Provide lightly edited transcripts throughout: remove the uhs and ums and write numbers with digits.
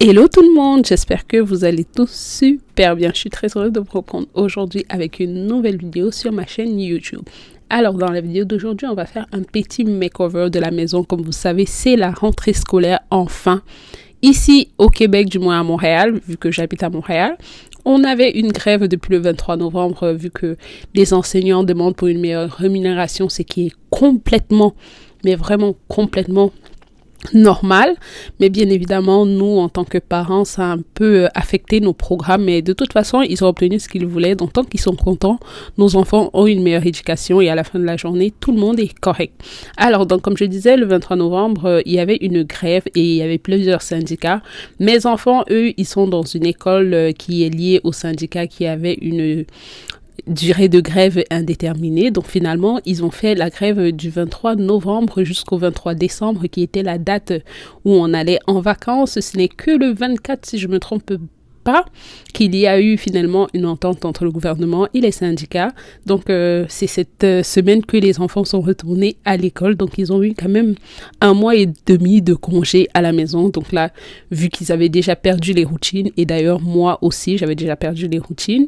Hello tout le monde, j'espère que vous allez tous super bien. Je suis très heureuse de vous reprendre aujourd'hui avec une nouvelle vidéo sur ma chaîne YouTube. Alors dans la vidéo d'aujourd'hui, on va faire un petit makeover de la maison. Comme vous savez, c'est la rentrée scolaire enfin. Ici au Québec, du moins à Montréal, vu que j'habite à Montréal, on avait une grève depuis le 23 novembre, vu que les enseignants demandent pour une meilleure rémunération, ce qui est complètement, mais vraiment complètement normal, mais bien évidemment nous en tant que parents ça a un peu affecté nos programmes, mais de toute façon ils ont obtenu ce qu'ils voulaient, donc tant qu'ils sont contents, nos enfants ont une meilleure éducation et à la fin de la journée tout le monde est correct. Alors donc comme je disais, le 23 novembre il y avait une grève et il y avait plusieurs syndicats. Mes enfants eux ils sont dans une école qui est liée au syndicat qui avait une durée de grève indéterminée. Donc finalement, ils ont fait la grève du 23 novembre jusqu'au 23 décembre, qui était la date où on allait en vacances. Ce n'est que le 24, si je me trompe pas, qu'il y a eu finalement une entente entre le gouvernement et les syndicats. Donc c'est cette semaine que les enfants sont retournés à l'école. Donc ils ont eu quand même 1 mois et demi de congé à la maison. Donc là, vu qu'ils avaient déjà perdu les routines, et d'ailleurs moi aussi, j'avais déjà perdu les routines,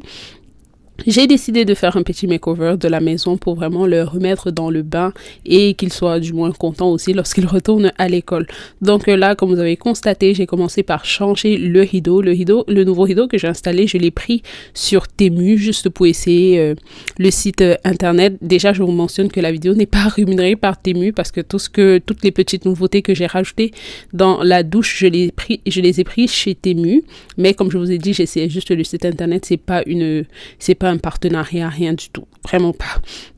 j'ai décidé de faire un petit makeover de la maison pour vraiment le remettre dans le bain et qu'ils soient du moins contents aussi lorsqu'ils retournent à l'école. Donc là, comme vous avez constaté, j'ai commencé par changer le rideau. Le nouveau rideau que j'ai installé, je l'ai pris sur Temu juste pour essayer le site internet. Déjà, je vous mentionne que la vidéo n'est pas rémunérée par Temu parce que toutes les petites nouveautés que j'ai rajoutées dans la douche, je les ai pris chez Temu. Mais comme je vous ai dit, j'essayais juste le site internet. C'est pas un partenariat, rien du tout, vraiment pas.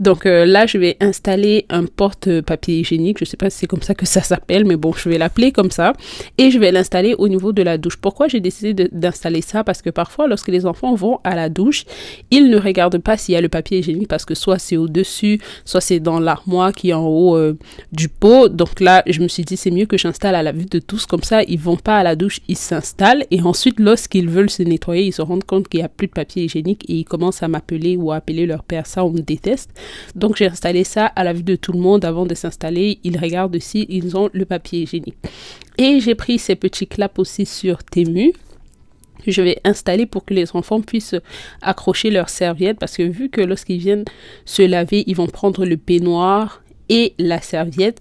Donc là je vais installer un porte-papier hygiénique, je sais pas si c'est comme ça que ça s'appelle, mais bon, je vais l'appeler comme ça, et je vais l'installer au niveau de la douche. Pourquoi j'ai décidé d'installer ça? Parce que parfois lorsque les enfants vont à la douche, ils ne regardent pas s'il y a le papier hygiénique, parce que soit c'est au-dessus, soit c'est dans l'armoire qui est en haut du pot. Donc là je me suis dit c'est mieux que j'installe à la vue de tous, comme ça ils vont pas à la douche, ils s'installent, et ensuite lorsqu'ils veulent se nettoyer, ils se rendent compte qu'il n'y a plus de papier hygiénique et ils commencent à m'appeler ou à appeler leur père. Ça on me déteste. Donc j'ai installé ça à la vue de tout le monde. Avant de s'installer, ils regardent si ils ont le papier hygiénique. Et j'ai pris ces petits claps aussi sur Temu. Je vais installer pour que les enfants puissent accrocher leurs serviettes, parce que vu que lorsqu'ils viennent se laver, ils vont prendre le peignoir et la serviette.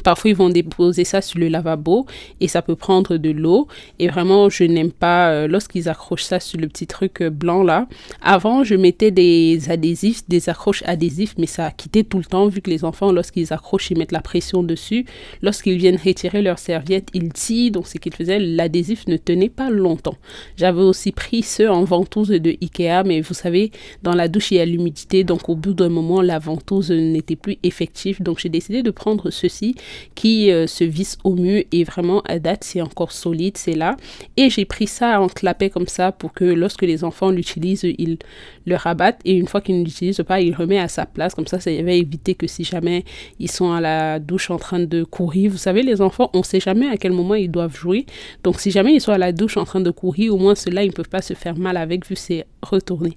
Parfois, ils vont déposer ça sur le lavabo et ça peut prendre de l'eau. Et vraiment, je n'aime pas lorsqu'ils accrochent ça sur le petit truc blanc là. Avant, je mettais des adhésifs, des accroches adhésifs, mais ça a quitté tout le temps vu que les enfants, lorsqu'ils accrochent, ils mettent la pression dessus. Lorsqu'ils viennent retirer leur serviette, ils tirent. Donc, ce qu'ils faisaient, l'adhésif ne tenait pas longtemps. J'avais aussi pris ceux en ventouse de Ikea, mais vous savez, dans la douche, il y a l'humidité. Donc, au bout d'un moment, la ventouse n'était plus effective. Donc, j'ai décidé de prendre ceci qui se visse au mur, et vraiment à date c'est encore solide, c'est là. Et j'ai pris ça en clapet comme ça pour que lorsque les enfants l'utilisent, ils le rabattent, et une fois qu'ils ne l'utilisent pas, ils le remettent à sa place. Comme ça va éviter que si jamais ils sont à la douche en train de courir, vous savez les enfants, on ne sait jamais à quel moment ils doivent jouer. Donc si jamais ils sont à la douche en train de courir, au moins ceux-là ils ne peuvent pas se faire mal avec, vu c'est retourné.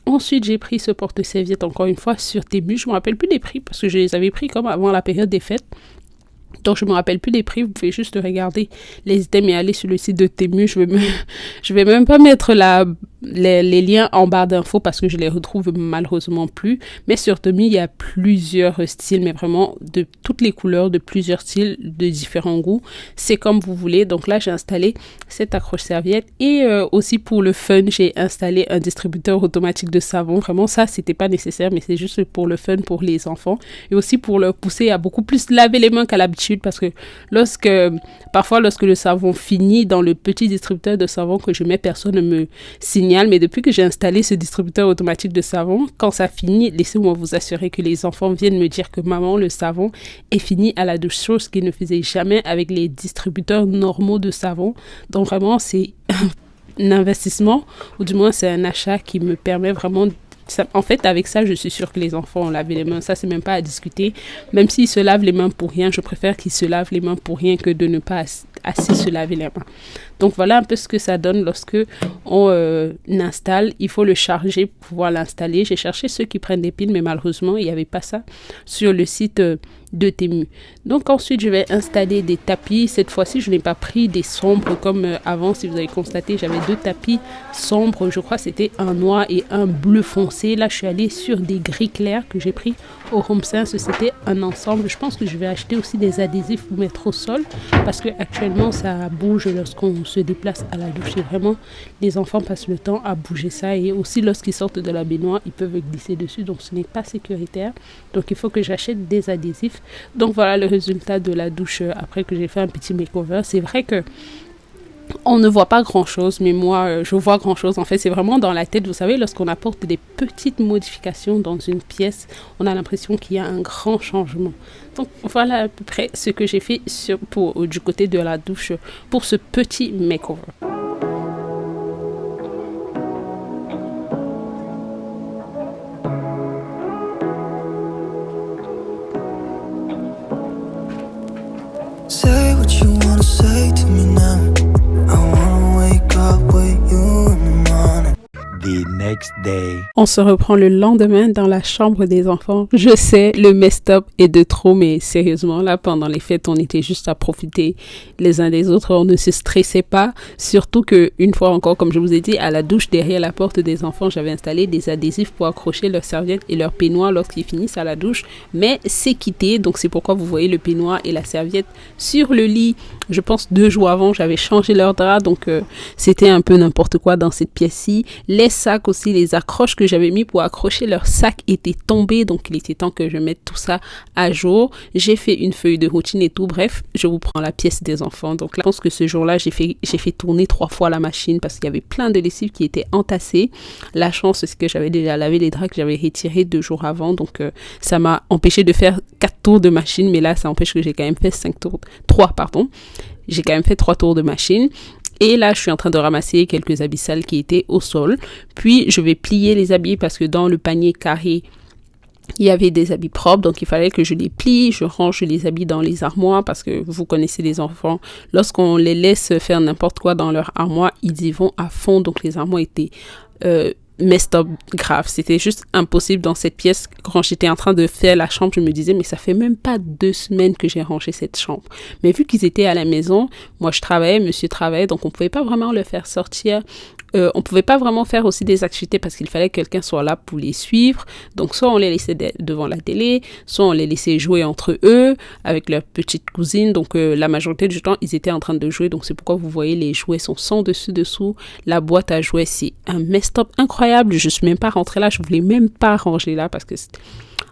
Ensuite, j'ai pris ce porte-serviette encore une fois sur Temu. Je ne me rappelle plus des prix parce que je les avais pris comme avant la période des fêtes. Donc, je ne me rappelle plus des prix. Vous pouvez juste regarder les items et aller sur le site de Temu. Je vais même pas mettre les liens en barre d'infos parce que je les retrouve malheureusement plus. Mais sur Temu, il y a plusieurs styles, mais vraiment de toutes les couleurs, de plusieurs styles, de différents goûts. C'est comme vous voulez. Donc là, j'ai installé cette accroche-serviette. Et aussi pour le fun, j'ai installé un distributeur automatique de savon. Vraiment, ça, c'était pas nécessaire, mais c'est juste pour le fun, pour les enfants. Et aussi pour leur pousser à beaucoup plus laver les mains qu'à l'habitude. Parce que parfois lorsque le savon finit dans le petit distributeur de savon que je mets, personne ne me signale. Mais depuis que j'ai installé ce distributeur automatique de savon, quand ça finit, laissez-moi vous assurer que les enfants viennent me dire que maman, le savon est fini à la douche, chose qu'ils ne faisaient jamais avec les distributeurs normaux de savon. Donc vraiment, c'est un investissement, ou du moins c'est un achat qui me permet vraiment en fait, avec ça, je suis sûre que les enfants ont lavé les mains. Ça, c'est même pas à discuter. Même s'ils se lavent les mains pour rien, je préfère qu'ils se lavent les mains pour rien que de ne pas assez se laver les mains. Donc voilà un peu ce que ça donne lorsque on installe. Il faut le charger pour pouvoir l'installer. J'ai cherché ceux qui prennent des piles, mais malheureusement, il n'y avait pas ça sur le site de Temu. Donc ensuite, je vais installer des tapis. Cette fois-ci, je n'ai pas pris des sombres comme avant. Si vous avez constaté, j'avais 2 tapis sombres. Je crois que c'était un noir et un bleu foncé. Là, je suis allée sur des gris clairs que j'ai pris au Home Sense. C'était un ensemble. Je pense que je vais acheter aussi des adhésifs pour mettre au sol parce que actuellement, ça bouge lorsqu'on se déplace à la douche. Et vraiment, les enfants passent le temps à bouger ça. Et aussi, lorsqu'ils sortent de la baignoire, ils peuvent glisser dessus. Donc, ce n'est pas sécuritaire. Donc, il faut que j'achète des adhésifs. Donc, voilà le résultat de la douche après que j'ai fait un petit makeover. C'est vrai que on ne voit pas grand-chose, mais moi, je vois grand-chose. En fait, c'est vraiment dans la tête. Vous savez, lorsqu'on apporte des petites modifications dans une pièce, on a l'impression qu'il y a un grand changement. Donc, voilà à peu près ce que j'ai fait du côté de la douche pour ce petit makeover. Say what you wanna say to me now. I wanna wake up with you in the morning. The next day. On se reprend le lendemain dans la chambre des enfants. Je sais, le messed up est de trop, mais sérieusement, là, pendant les fêtes, on était juste à profiter les uns des autres. On ne se stressait pas. Surtout que, une fois encore, comme je vous ai dit, à la douche, derrière la porte des enfants, j'avais installé des adhésifs pour accrocher leurs serviettes et leurs peignoirs lorsqu'ils finissent à la douche. Mais c'est quitté, donc c'est pourquoi vous voyez le peignoir et la serviette sur le lit. Je pense 2 jours avant, j'avais changé leur drap, donc c'était un peu n'importe quoi dans cette pièce-ci. Les sacs aussi, les accroches que j'avais mis pour accrocher leurs sacs étaient tombés, donc il était temps que je mette tout ça à jour. J'ai fait une feuille de routine et tout. Bref, je vous prends la pièce des enfants. Donc là, je pense que ce jour-là, j'ai fait tourner 3 fois la machine parce qu'il y avait plein de lessives qui étaient entassées. La chance, c'est que j'avais déjà lavé les draps que j'avais retirés 2 jours avant, donc ça m'a empêché de faire 4 tours de machine, mais là, ça empêche que j'ai quand même fait 3, pardon. J'ai quand même fait 3 tours de machine. Et là, je suis en train de ramasser quelques habits sales qui étaient au sol. Puis, je vais plier les habits parce que dans le panier carré, il y avait des habits propres. Donc, il fallait que je les plie. Je range les habits dans les armoires parce que vous connaissez les enfants. Lorsqu'on les laisse faire n'importe quoi dans leur armoire, ils y vont à fond. Donc, les armoires étaient messed up grave. C'était juste impossible dans cette pièce. Quand j'étais en train de faire la chambre, je me disais, mais ça fait même pas 2 semaines que j'ai rangé cette chambre. Mais vu qu'ils étaient à la maison, moi je travaillais, monsieur travaillait, donc on pouvait pas vraiment le faire sortir. On pouvait pas vraiment faire aussi des activités parce qu'il fallait que quelqu'un soit là pour les suivre. Donc, soit on les laissait devant la télé, soit on les laissait jouer entre eux avec leur petite cousine. Donc, la majorité du temps, ils étaient en train de jouer. Donc, c'est pourquoi vous voyez les jouets sont sans dessus-dessous. La boîte à jouets, c'est un messed up incroyable. Je suis même pas rentrée là. Je voulais même pas ranger là parce que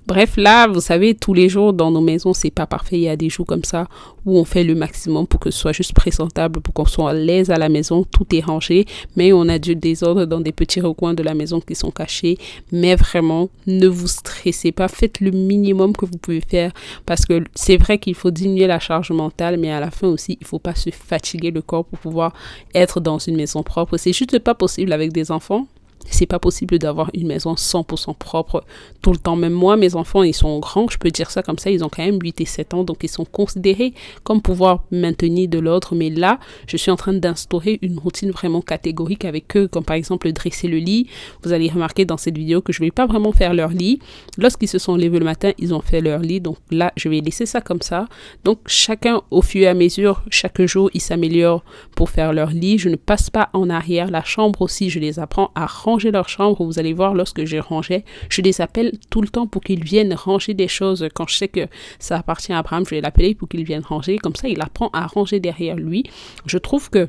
bref, là, vous savez, tous les jours dans nos maisons, c'est pas parfait. Il y a des jours comme ça où on fait le maximum pour que ce soit juste présentable, pour qu'on soit à l'aise à la maison. Tout est rangé, mais on a du désordre dans des petits recoins de la maison qui sont cachés. Mais vraiment, ne vous stressez pas. Faites le minimum que vous pouvez faire parce que c'est vrai qu'il faut diminuer la charge mentale, mais à la fin aussi, il faut pas se fatiguer le corps pour pouvoir être dans une maison propre. C'est juste pas possible avec des enfants. C'est pas possible d'avoir une maison 100% propre tout le temps. Même moi, mes enfants, ils sont grands, je peux dire ça comme ça, ils ont quand même 8 et 7 ans, donc ils sont considérés comme pouvoir maintenir de l'ordre. Mais là, je suis en train d'instaurer une routine vraiment catégorique avec eux, comme par exemple dresser le lit. Vous allez remarquer dans cette vidéo que je vais pas vraiment faire leur lit. Lorsqu'ils se sont levés le matin, ils ont fait leur lit, donc là, je vais laisser ça comme ça. Donc chacun, au fur et à mesure, chaque jour, ils s'améliorent pour faire leur lit. Je ne passe pas en arrière. La chambre aussi, je les apprends à ranger leur chambre. Vous allez voir, lorsque je rangeais, je les appelle tout le temps pour qu'ils viennent ranger des choses. Quand je sais que ça appartient à Abraham, je vais l'appeler pour qu'il vienne ranger. Comme ça, il apprend à ranger derrière lui. Je trouve que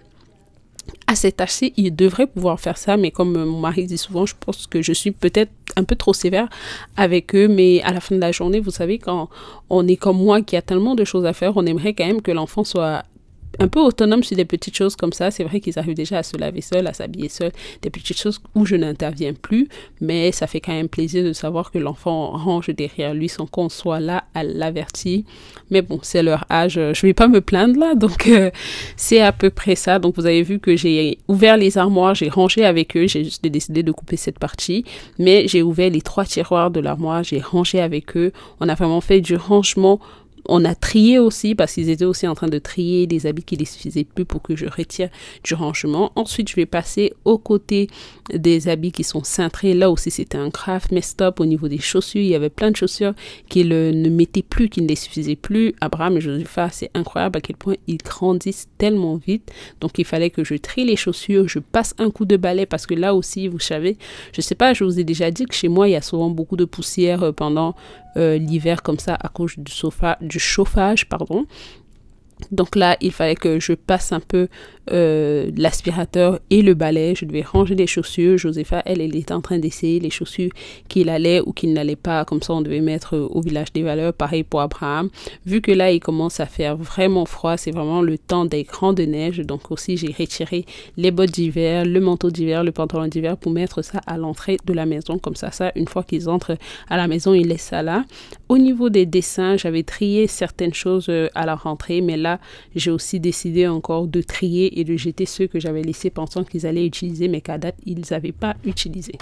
à cet âge-ci, il devrait pouvoir faire ça, mais comme mon mari dit souvent, je pense que je suis peut-être un peu trop sévère avec eux, mais à la fin de la journée, vous savez, quand on est comme moi, qui a tellement de choses à faire, on aimerait quand même que l'enfant soit un peu autonome sur des petites choses comme ça. C'est vrai qu'ils arrivent déjà à se laver seuls, à s'habiller seuls, des petites choses où je n'interviens plus, mais ça fait quand même plaisir de savoir que l'enfant range derrière lui sans qu'on soit là à l'avertir. Mais bon, c'est leur âge, je vais pas me plaindre là, donc c'est à peu près ça. Donc vous avez vu que j'ai ouvert les armoires, j'ai rangé avec eux, j'ai juste décidé de couper cette partie, mais j'ai ouvert les 3 tiroirs de l'armoire, j'ai rangé avec eux. On a vraiment fait du rangement On a trié aussi parce qu'ils étaient aussi en train de trier des habits qui ne les suffisaient plus pour que je retire du rangement. Ensuite, je vais passer aux côtés des habits qui sont cintrés. Là aussi, c'était un craft messed up au niveau des chaussures. Il y avait plein de chaussures qui ne mettaient plus, qui ne les suffisaient plus. Abraham et Josepha, c'est incroyable à quel point ils grandissent tellement vite. Donc, il fallait que je trie les chaussures. Je passe un coup de balai parce que là aussi, vous savez, je sais pas, je vous ai déjà dit que chez moi, il y a souvent beaucoup de poussière pendant l'hiver comme ça à cause du chauffage, pardon. Donc là, il fallait que je passe un peu l'aspirateur et le balai. Je devais ranger les chaussures. Josepha, elle était en train d'essayer les chaussures qu'il allait ou qu'il n'allait pas. Comme ça, on devait mettre au village des valeurs. Pareil pour Abraham. Vu que là, il commence à faire vraiment froid, c'est vraiment le temps des grandes neiges. Donc aussi, j'ai retiré les bottes d'hiver, le manteau d'hiver, le pantalon d'hiver pour mettre ça à l'entrée de la maison. Comme ça, une fois qu'ils entrent à la maison, ils laissent ça là. Au niveau des dessins, j'avais trié certaines choses à la rentrée, mais là, j'ai aussi décidé encore de trier et de jeter ceux que j'avais laissés pensant qu'ils allaient utiliser, mais qu'à date, ils n'avaient pas utilisé.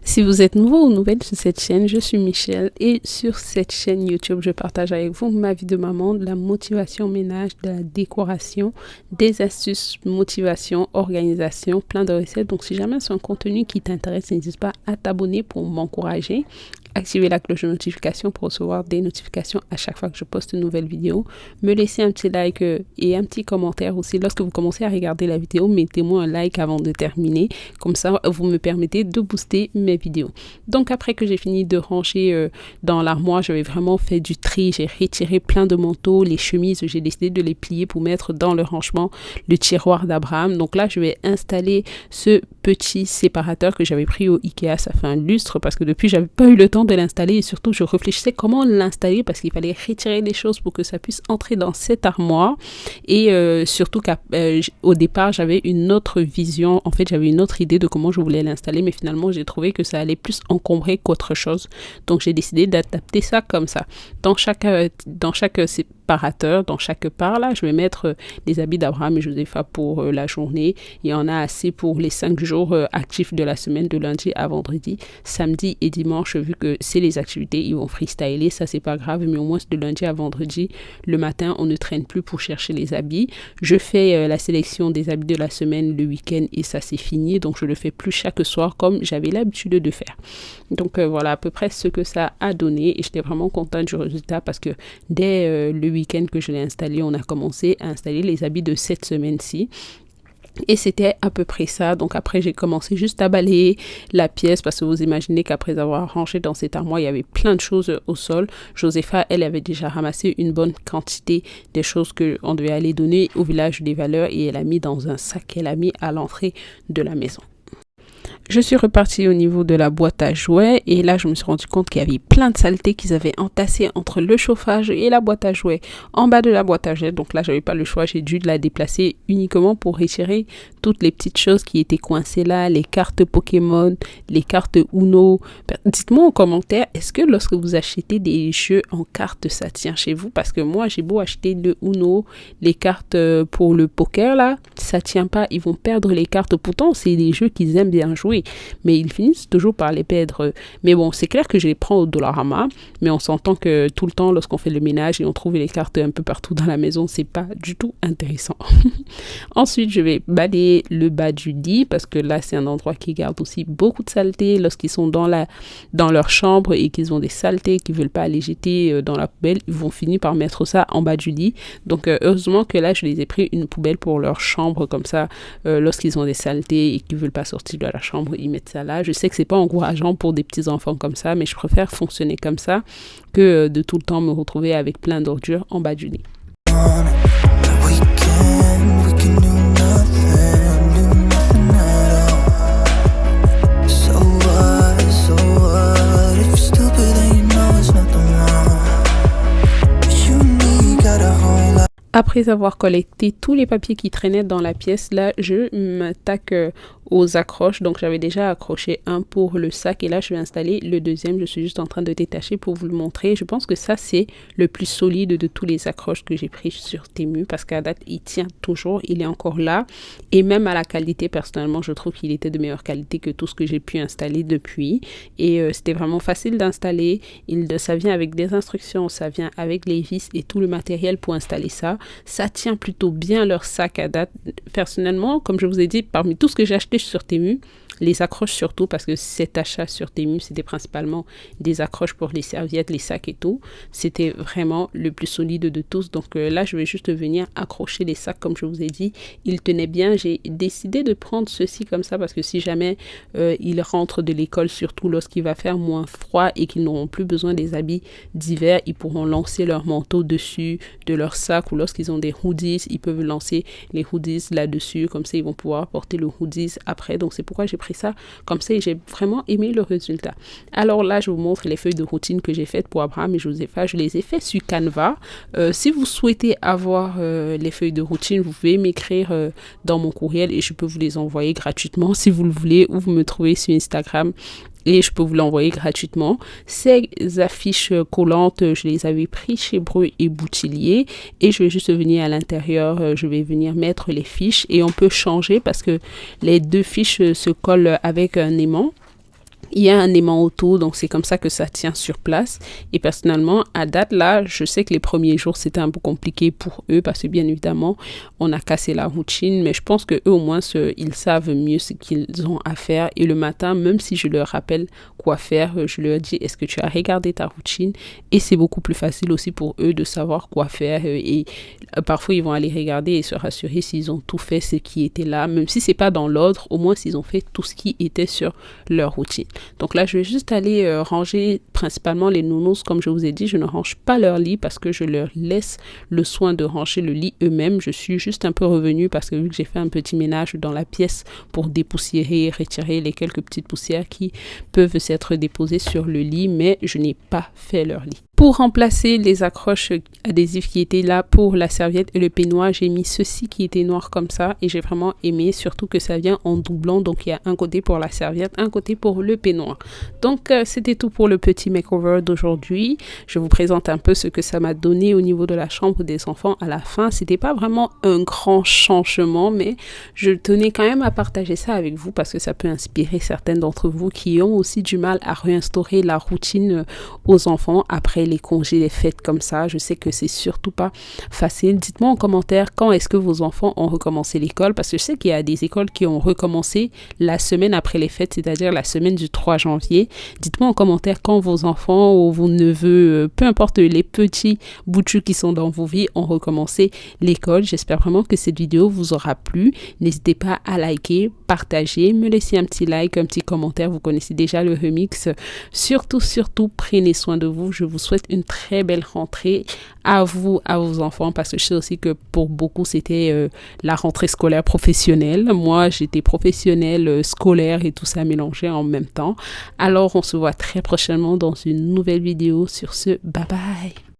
Si vous êtes nouveau ou nouvelle sur cette chaîne, je suis Michelle et sur cette chaîne YouTube, je partage avec vous ma vie de maman, de la motivation ménage, de la décoration, des astuces, motivation, organisation, plein de recettes. Donc si jamais c'est un contenu qui t'intéresse, n'hésite pas à t'abonner pour m'encourager. Activez la cloche de notification pour recevoir des notifications à chaque fois que je poste une nouvelle vidéo. Me laissez un petit like et un petit commentaire aussi. Lorsque vous commencez à regarder la vidéo, mettez-moi un like avant de terminer. Comme ça, vous me permettez de booster mes vidéos. Donc, après que j'ai fini de ranger dans l'armoire, j'avais vraiment fait du tri. J'ai retiré plein de manteaux, les chemises. J'ai décidé de les plier pour mettre dans le rangement le tiroir d'Abraham. Donc là, je vais installer ce petit séparateur que j'avais pris au Ikea. Ça fait un lustre parce que depuis, j'avais pas eu le temps de l'installer et surtout je réfléchissais comment l'installer parce qu'il fallait retirer les choses pour que ça puisse entrer dans cette armoire et surtout qu'au départ j'avais une autre vision, en fait j'avais une autre idée de comment je voulais l'installer, mais finalement j'ai trouvé que ça allait plus encombrer qu'autre chose, donc j'ai décidé d'adapter ça comme ça. Dans chaque séparateur, dans chaque part là, je vais mettre les habits d'Abraham et Josepha pour la journée. Il y en a assez pour les 5 jours actifs de la semaine, de lundi à vendredi. Samedi et dimanche, vu que c'est les activités, ils vont freestyler, ça c'est pas grave, mais au moins de lundi à vendredi, le matin, on ne traîne plus pour chercher les habits. Je fais la sélection des habits de la semaine le week-end et ça c'est fini, donc je le fais plus chaque soir comme j'avais l'habitude de faire. Donc voilà à peu près ce que ça a donné et j'étais vraiment contente du résultat parce que dès le week-end que je l'ai installé, on a commencé à installer les habits de cette semaine-ci. Et c'était à peu près ça. Donc après j'ai commencé juste à balayer la pièce parce que vous imaginez qu'après avoir rangé dans cette armoire il y avait plein de choses au sol. Josepha elle avait déjà ramassé une bonne quantité des choses qu'on devait aller donner au village des valeurs et elle a mis dans un sac qu'elle a mis à l'entrée de la maison. Je suis repartie au niveau de la boîte à jouets et là je me suis rendu compte qu'il y avait plein de saletés qu'ils avaient entassées entre le chauffage et la boîte à jouets en bas de la boîte à jouets. Donc là j'avais pas le choix, j'ai dû la déplacer uniquement pour retirer toutes les petites choses qui étaient coincées là, les cartes Pokémon, les cartes Uno. Dites-moi en commentaire, est-ce que lorsque vous achetez des jeux en cartes ça tient chez vous? Parce que moi j'ai beau acheter le Uno, les cartes pour le poker là, ça tient pas, ils vont perdre les cartes. Pourtant c'est des jeux qu'ils aiment bien jouer, mais ils finissent toujours par les perdre. Mais bon, c'est clair que je les prends au Dollarama, mais on s'entend que tout le temps, lorsqu'on fait le ménage et on trouve les cartes un peu partout dans la maison, c'est pas du tout intéressant. Ensuite, je vais balayer le bas du lit, parce que là, c'est un endroit qui garde aussi beaucoup de saleté. Lorsqu'ils sont dans leur chambre et qu'ils ont des saletés qu'ils veulent pas aller jeter dans la poubelle, ils vont finir par mettre ça en bas du lit. Donc, heureusement que là, je les ai pris une poubelle pour leur chambre, comme ça, lorsqu'ils ont des saletés et qu'ils veulent pas sortir de la chambre, ils mettent ça là. Je sais que c'est pas encourageant pour des petits enfants comme ça, mais je préfère fonctionner comme ça que de tout le temps me retrouver avec plein d'ordures en bas du lit. après avoir collecté tous les papiers qui traînaient dans la pièce, là, je m'attaque aux accroches. Donc, j'avais déjà accroché un pour le sac et là, je vais installer le deuxième. Je suis juste en train de détacher pour vous le montrer. Je pense que ça, c'est le plus solide de tous les accroches que j'ai pris sur Temu parce qu'à date, il tient toujours. Il est encore là et même à la qualité, personnellement, je trouve qu'il était de meilleure qualité que tout ce que j'ai pu installer depuis. Et c'était vraiment facile d'installer. Ça vient avec des instructions, ça vient avec les vis et tout le matériel pour installer ça. Ça tient plutôt bien leur sac à date. Personnellement, comme je vous ai dit, parmi tout ce que j'ai acheté sur Temu, les accroches surtout, parce que cet achat sur Temu, c'était principalement des accroches pour les serviettes, les sacs et tout. C'était vraiment le plus solide de tous. Donc là, je vais juste venir accrocher les sacs, comme je vous ai dit. Ils tenaient bien. J'ai décidé de prendre ceci comme ça, parce que si jamais ils rentrent de l'école, surtout lorsqu'il va faire moins froid et qu'ils n'auront plus besoin des habits d'hiver, ils pourront lancer leur manteau dessus de leur sac, ou lorsqu'ils ont des hoodies, ils peuvent lancer les hoodies là-dessus. Comme ça, ils vont pouvoir porter le hoodies après. Donc, c'est pourquoi j'ai pris ça comme ça et j'ai vraiment aimé le résultat. Alors là, je vous montre les feuilles de routine que j'ai faites pour Abraham et Josepha. Je les ai fait sur Canva. Si vous souhaitez avoir les feuilles de routine, vous pouvez m'écrire dans mon courriel et je peux vous les envoyer gratuitement si vous le voulez, ou vous me trouvez sur Instagram et je peux vous l'envoyer gratuitement. Ces affiches collantes, je les avais pris chez Breu et Boutillier et je vais juste venir à l'intérieur, je vais venir mettre les fiches et on peut changer parce que les deux fiches se collent avec un aimant. Il y a un aimant auto, donc c'est comme ça que ça tient sur place. Et personnellement, à date, là, je sais que les premiers jours, c'était un peu compliqué pour eux parce que bien évidemment, on a cassé la routine. Mais je pense que eux, au moins, ils savent mieux ce qu'ils ont à faire. Et le matin, même si je leur rappelle quoi faire, je leur dis, est-ce que tu as regardé ta routine? Et c'est beaucoup plus facile aussi pour eux de savoir quoi faire. Et parfois, ils vont aller regarder et se rassurer s'ils ont tout fait ce qui était là. Même si c'est pas dans l'ordre, au moins s'ils ont fait tout ce qui était sur leur routine. Donc là, je vais juste aller ranger principalement les nounous. Comme je vous ai dit, je ne range pas leur lit parce que je leur laisse le soin de ranger le lit eux-mêmes. Je suis juste un peu revenue parce que vu que j'ai fait un petit ménage dans la pièce pour dépoussiérer et retirer les quelques petites poussières qui peuvent s'être déposées sur le lit, mais je n'ai pas fait leur lit. Pour remplacer les accroches adhésives qui étaient là pour la serviette et le peignoir, j'ai mis ceci qui était noir comme ça et j'ai vraiment aimé, surtout que ça vient en doublant. Donc, il y a un côté pour la serviette, un côté pour le peignoir. Donc, c'était tout pour le petit makeover d'aujourd'hui. Je vous présente un peu ce que ça m'a donné au niveau de la chambre des enfants à la fin. C'était pas vraiment un grand changement, mais je tenais quand même à partager ça avec vous parce que ça peut inspirer certaines d'entre vous qui ont aussi du mal à réinstaurer la routine aux enfants après les congés, les fêtes comme ça. Je sais que c'est surtout pas facile. Dites-moi en commentaire quand est-ce que vos enfants ont recommencé l'école, parce que je sais qu'il y a des écoles qui ont recommencé la semaine après les fêtes, c'est-à-dire la semaine du 3 janvier. Dites-moi en commentaire quand vos enfants ou vos neveux, peu importe les petits bouchus qui sont dans vos vies, ont recommencé l'école. J'espère vraiment que cette vidéo vous aura plu. N'hésitez pas à liker, partager, me laisser un petit like, un petit commentaire. Vous connaissez déjà le remix. Surtout, prenez soin de vous. Je vous souhaite une très belle rentrée à vous, à vos enfants, parce que je sais aussi que pour beaucoup, c'était la rentrée scolaire professionnelle. Moi, j'étais professionnelle, scolaire et tout ça mélangé en même temps. Alors, on se voit très prochainement dans une nouvelle vidéo. Sur ce, bye bye!